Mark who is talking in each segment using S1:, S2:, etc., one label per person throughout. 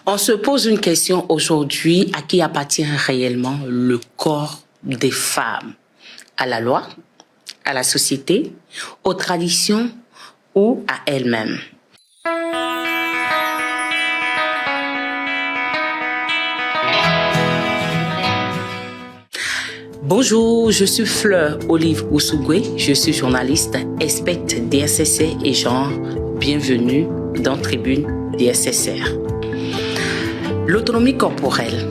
S1: On se pose une question aujourd'hui, à qui appartient réellement le corps des femmes? À la loi, à la société, aux traditions ou à elles-mêmes? Bonjour, je suis Fleur Olive Oussougwe, je suis journaliste, experte DSSR et genre. Bienvenue dans Tribune DSSR. L'autonomie corporelle,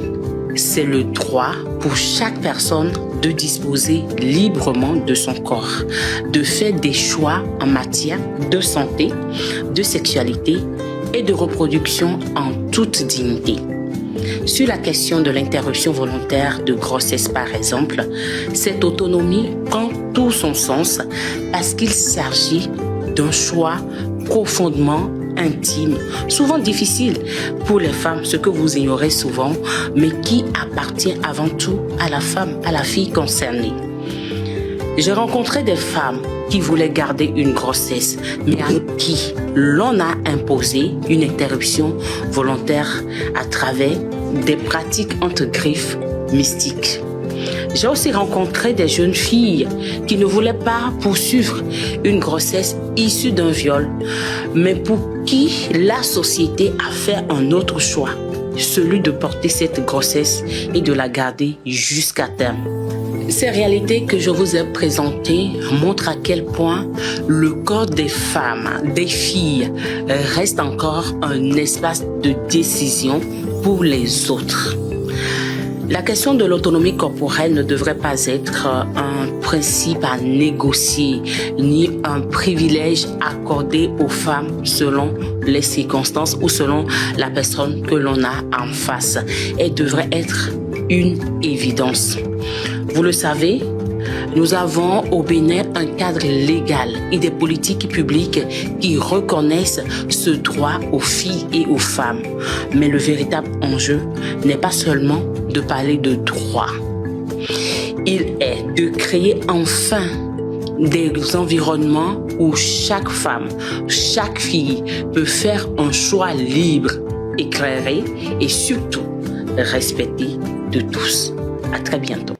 S1: c'est le droit pour chaque personne de disposer librement de son corps, de faire des choix en matière de santé, de sexualité et de reproduction en toute dignité. Sur la question de l'interruption volontaire de grossesse, par exemple, cette autonomie prend tout son sens parce qu'il s'agit d'un choix profondément intime, souvent difficile pour les femmes, ce que vous ignorez souvent, mais qui appartient avant tout à la femme, à la fille concernée. J'ai rencontré des femmes qui voulaient garder une grossesse, mais à qui l'on a imposé une interruption volontaire à travers des pratiques entre griffes mystiques. J'ai aussi rencontré des jeunes filles qui ne voulaient pas poursuivre une grossesse issue d'un viol, mais pour qui la société a fait un autre choix, celui de porter cette grossesse et de la garder jusqu'à terme. Ces réalités que je vous ai présentées montrent à quel point le corps des femmes, des filles, reste encore un espace de décision pour les autres. La question de l'autonomie corporelle ne devrait pas être un principe à négocier, ni un privilège accordé aux femmes selon les circonstances ou selon la personne que l'on a en face. Elle devrait être une évidence. Vous le savez, nous avons au Bénin un cadre légal et des politiques publiques qui reconnaissent ce droit aux filles et aux femmes. Mais le véritable enjeu n'est pas seulement de parler de droit. Il est de créer enfin des environnements où chaque femme, chaque fille peut faire un choix libre, éclairé et surtout respecté de tous. À très bientôt.